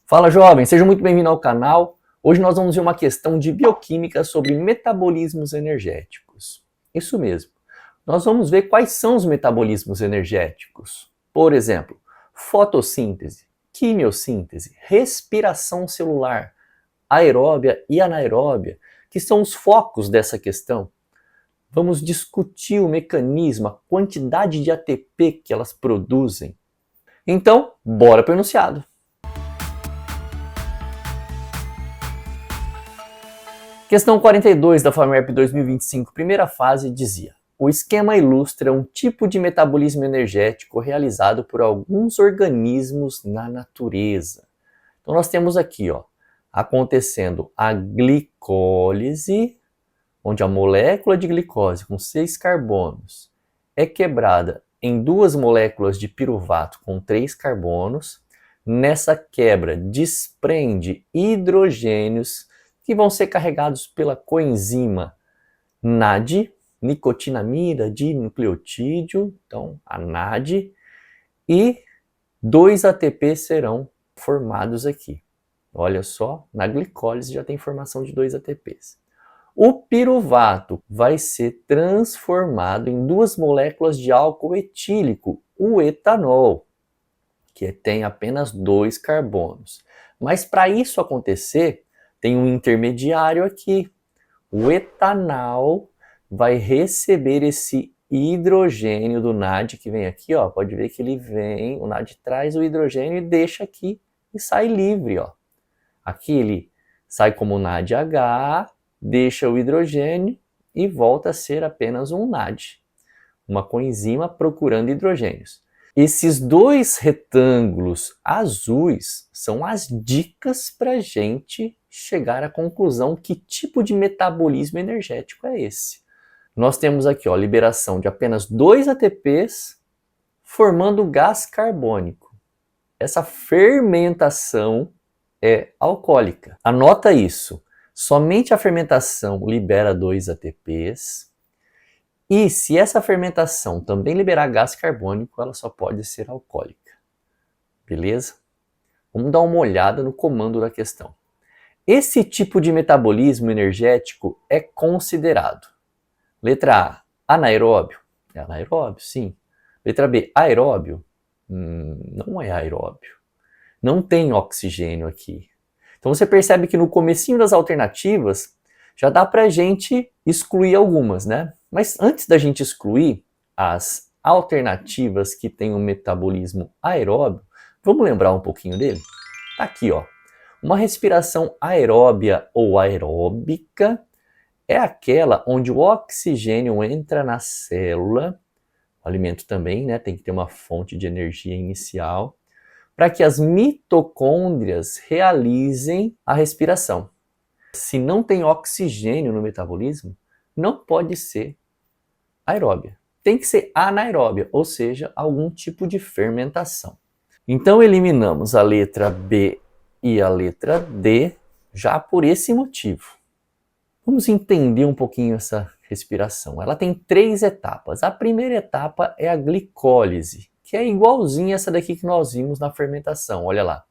Fala jovem, seja muito bem-vindo ao canal. Hoje nós vamos ver uma questão de bioquímica sobre metabolismos energéticos. Isso mesmo, nós vamos ver quais são os metabolismos energéticos. Por exemplo, fotossíntese, quimiossíntese, respiração celular, aeróbia e anaeróbia, que são os focos dessa questão. Vamos discutir o mecanismo, a quantidade de ATP que elas produzem. Então, bora para o enunciado. Questão 42 da FAMERP 2025, primeira fase, dizia: o esquema ilustra um tipo de metabolismo energético realizado por alguns organismos na natureza. Então nós temos aqui, acontecendo a glicólise, onde a molécula de glicose com 6 carbonos é quebrada em 2 moléculas de piruvato com 3 carbonos. Nessa quebra desprende hidrogênios que vão ser carregados pela coenzima NAD, nicotinamida dinucleotídeo, então a NAD, e 2 ATP serão formados aqui. Olha só, na glicólise já tem formação de 2 ATPs. O piruvato vai ser transformado em 2 moléculas de álcool etílico, o etanol, que tem apenas 2 carbonos. Mas para isso acontecer, tem um intermediário aqui. O etanol vai receber esse hidrogênio do NAD que vem aqui, pode ver que ele vem, o NAD traz o hidrogênio e deixa aqui e sai livre, Aqui ele sai como NADH, deixa o hidrogênio e volta a ser apenas um NAD, uma coenzima procurando hidrogênios. Esses 2 retângulos azuis são as dicas para a gente chegar à conclusão que tipo de metabolismo energético é esse. Nós temos aqui liberação de apenas 2 ATPs formando gás carbônico. Essa fermentação é alcoólica. Anota isso. Somente a fermentação libera 2 ATPs. E se essa fermentação também liberar gás carbônico, ela só pode ser alcoólica. Beleza? Vamos dar uma olhada no comando da questão. Esse tipo de metabolismo energético é considerado: letra A, anaeróbio. É anaeróbio, sim. Letra B, aeróbio. Não é aeróbio. Não tem oxigênio aqui. Então você percebe que no comecinho das alternativas já dá para a gente excluir algumas, né? Mas antes da gente excluir as alternativas que têm um metabolismo aeróbio, vamos lembrar um pouquinho dele? Tá aqui, Uma respiração aeróbia ou aeróbica é aquela onde o oxigênio entra na célula, o alimento também, né? Tem que ter uma fonte de energia inicial, para que as mitocôndrias realizem a respiração. Se não tem oxigênio no metabolismo, não pode ser aeróbia. Tem que ser anaeróbia, ou seja, algum tipo de fermentação. Então eliminamos a letra B e a letra D já por esse motivo. Vamos entender um pouquinho essa respiração. Ela tem 3 etapas. A primeira etapa é a glicólise, que é igualzinha essa daqui que nós vimos na fermentação. Olha lá.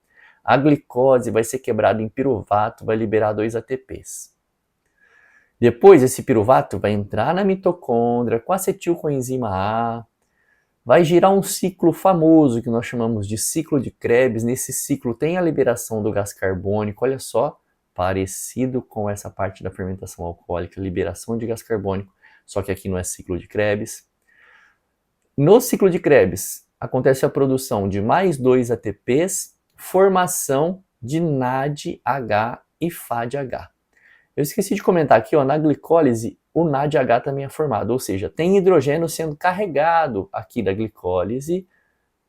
A glicose vai ser quebrada em piruvato, vai liberar 2 ATPs. Depois, esse piruvato vai entrar na mitocôndria com acetilcoenzima A, vai girar um ciclo famoso que nós chamamos de ciclo de Krebs. Nesse ciclo tem a liberação do gás carbônico, olha só, parecido com essa parte da fermentação alcoólica, liberação de gás carbônico, só que aqui não é ciclo de Krebs. No ciclo de Krebs, acontece a produção de mais 2 ATPs, formação de NADH e FADH. Eu esqueci de comentar aqui, na glicólise, o NADH também é formado, ou seja, tem hidrogênio sendo carregado aqui da glicólise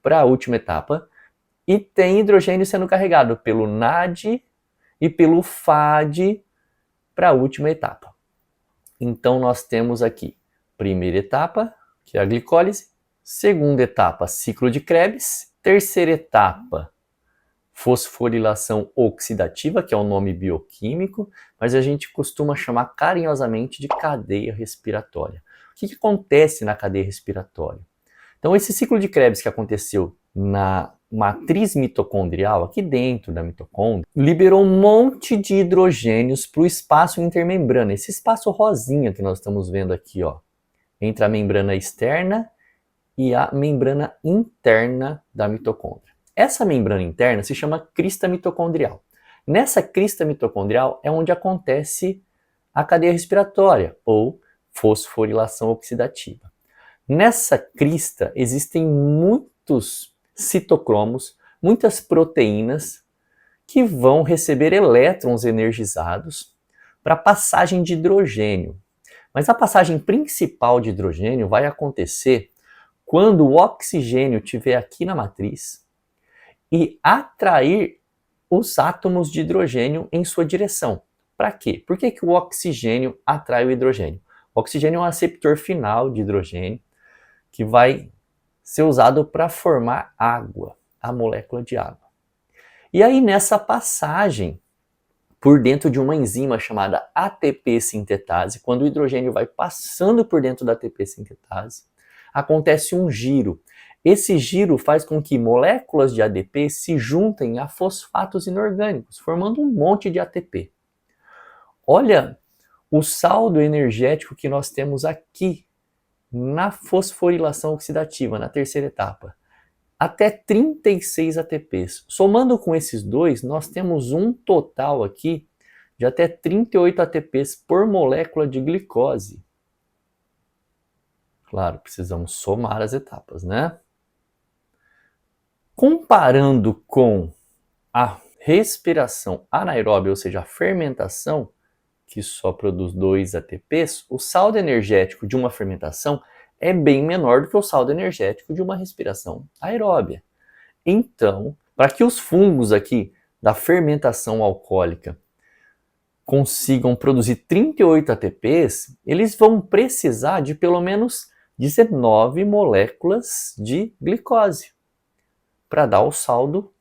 para a última etapa, e tem hidrogênio sendo carregado pelo NAD e pelo FAD para a última etapa. Então nós temos aqui, primeira etapa, que é a glicólise, segunda etapa, ciclo de Krebs, terceira etapa, fosforilação oxidativa, que é o nome bioquímico, mas a gente costuma chamar carinhosamente de cadeia respiratória. O que acontece na cadeia respiratória? Então, esse ciclo de Krebs que aconteceu na matriz mitocondrial, aqui dentro da mitocôndria, liberou um monte de hidrogênios para o espaço intermembrana, esse espaço rosinha que nós estamos vendo aqui, ó, entre a membrana externa e a membrana interna da mitocôndria. Essa membrana interna se chama crista mitocondrial. Nessa crista mitocondrial é onde acontece a cadeia respiratória, ou fosforilação oxidativa. Nessa crista existem muitos citocromos, muitas proteínas que vão receber elétrons energizados para passagem de hidrogênio. Mas a passagem principal de hidrogênio vai acontecer quando o oxigênio estiver aqui na matriz e atrair os átomos de hidrogênio em sua direção. Para quê? Por que o oxigênio atrai o hidrogênio? O oxigênio é um aceptor final de hidrogênio que vai ser usado para formar água, a molécula de água. E aí nessa passagem, por dentro de uma enzima chamada ATP sintetase, quando o hidrogênio vai passando por dentro da ATP sintetase, acontece um giro. Esse giro faz com que moléculas de ADP se juntem a fosfatos inorgânicos, formando um monte de ATP. Olha o saldo energético que nós temos aqui na fosforilação oxidativa, na terceira etapa. Até 36 ATPs. Somando com esses dois, nós temos um total aqui de até 38 ATPs por molécula de glicose. Claro, precisamos somar as etapas, né? Comparando com a respiração anaeróbia, ou seja, a fermentação, que só produz 2 ATPs, o saldo energético de uma fermentação é bem menor do que o saldo energético de uma respiração aeróbia. Então, para que os fungos aqui da fermentação alcoólica consigam produzir 38 ATPs, eles vão precisar de pelo menos 19 moléculas de glicose para dar o saldo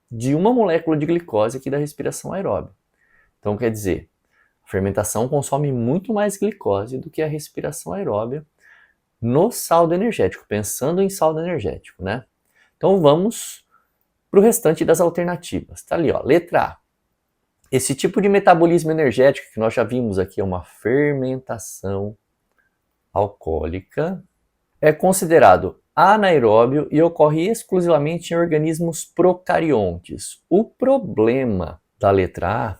de uma molécula de glicose aqui da respiração aeróbia. Então, quer dizer, a fermentação consome muito mais glicose do que a respiração aeróbia no saldo energético, pensando em saldo energético, né? Então vamos para o restante das alternativas. Tá ali, ó, letra A. Esse tipo de metabolismo energético que nós já vimos aqui é uma fermentação alcoólica, é considerado anaeróbio e ocorre exclusivamente em organismos procariontes. O problema da letra A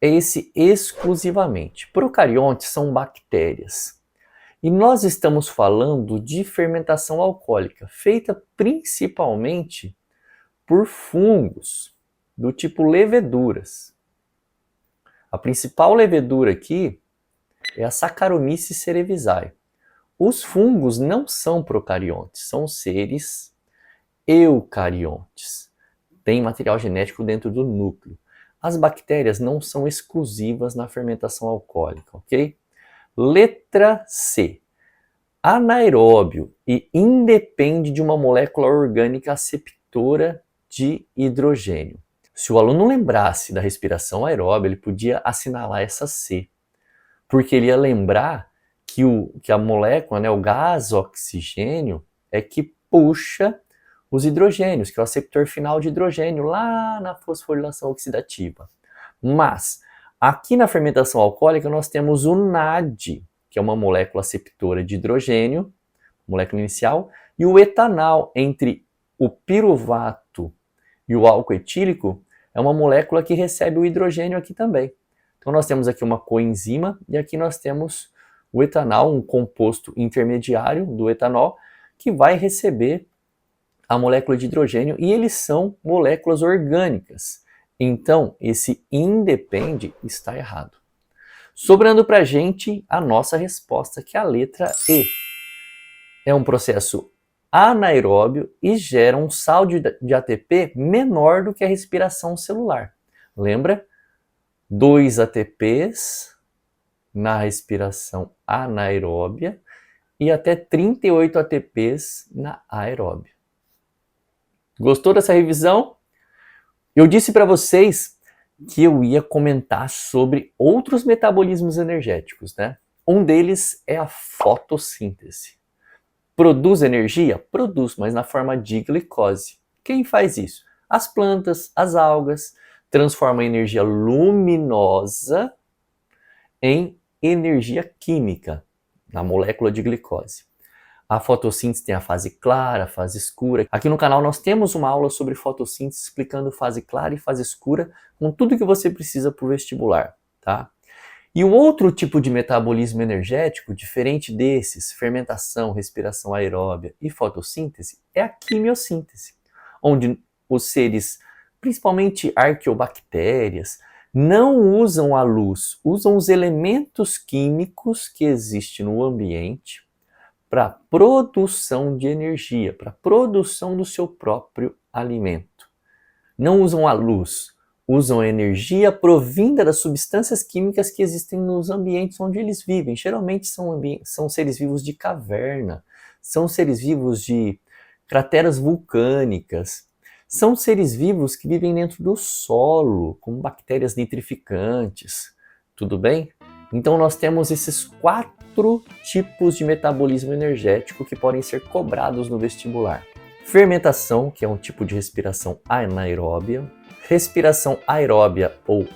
é esse exclusivamente. Procariontes são bactérias. E nós estamos falando de fermentação alcoólica, feita principalmente por fungos, do tipo leveduras. A principal levedura aqui é a Saccharomyces cerevisiae. Os fungos não são procariontes, são seres eucariontes. Tem material genético dentro do núcleo. As bactérias não são exclusivas na fermentação alcoólica, ok? Letra C. Anaeróbio e independe de uma molécula orgânica aceptora de hidrogênio. Se o aluno lembrasse da respiração aeróbia, ele podia assinalar essa C, porque ele ia lembrar que a molécula, né, o gás oxigênio, é que puxa os hidrogênios, que é o aceptor final de hidrogênio lá na fosforilação oxidativa. Mas aqui na fermentação alcoólica nós temos o NAD, que é uma molécula aceptora de hidrogênio, molécula inicial, e o etanal entre o piruvato e o álcool etílico é uma molécula que recebe o hidrogênio aqui também. Então nós temos aqui uma coenzima e aqui nós temos o etanal, um composto intermediário do etanol, que vai receber a molécula de hidrogênio e eles são moléculas orgânicas. Então esse independe está errado. Sobrando para a gente a nossa resposta, que é a letra E. É um processo anaeróbio e gera um saldo de ATP menor do que a respiração celular. Lembra? 2 ATPs na respiração anaeróbia e até 38 ATPs na aeróbia. Gostou dessa revisão? Eu disse para vocês que eu ia comentar sobre outros metabolismos energéticos, né? Um deles é a fotossíntese. Produz energia? Produz, mas na forma de glicose. Quem faz isso? As plantas, as algas, transformam a energia luminosa em energia química na molécula de glicose. A fotossíntese tem a fase clara, a fase escura. Aqui no canal nós temos uma aula sobre fotossíntese explicando fase clara e fase escura com tudo que você precisa para o vestibular, tá? E o outro tipo de metabolismo energético, diferente desses, fermentação, respiração aeróbia e fotossíntese, é a quimiossíntese, onde os seres, principalmente arqueobactérias, não usam a luz, usam os elementos químicos que existem no ambiente para produção de energia, para produção do seu próprio alimento. Não usam a luz, usam a energia provinda das substâncias químicas que existem nos ambientes onde eles vivem. Geralmente são seres vivos de caverna, são seres vivos de crateras vulcânicas, são seres vivos que vivem dentro do solo, com bactérias nitrificantes. Tudo bem? Então nós temos esses 4 tipos de metabolismo energético que podem ser cobrados no vestibular. Fermentação, que é um tipo de respiração anaeróbia. Respiração aeróbia ou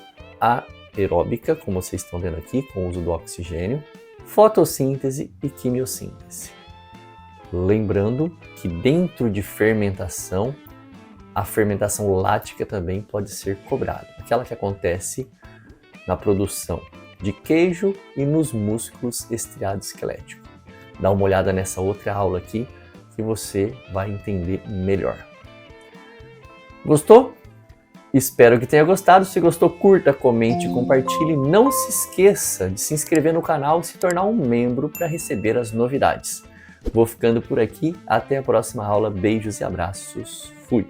aeróbica, como vocês estão vendo aqui, com o uso do oxigênio. Fotossíntese e quimiossíntese. Lembrando que dentro de fermentação, a fermentação lática também pode ser cobrada. Aquela que acontece na produção de queijo e nos músculos estriado esquelético. Dá uma olhada nessa outra aula aqui que você vai entender melhor. Gostou? Espero que tenha gostado. Se gostou, curta, comente, compartilhe. Não se esqueça de se inscrever no canal e se tornar um membro para receber as novidades. Vou ficando por aqui. Até a próxima aula. Beijos e abraços. Fui!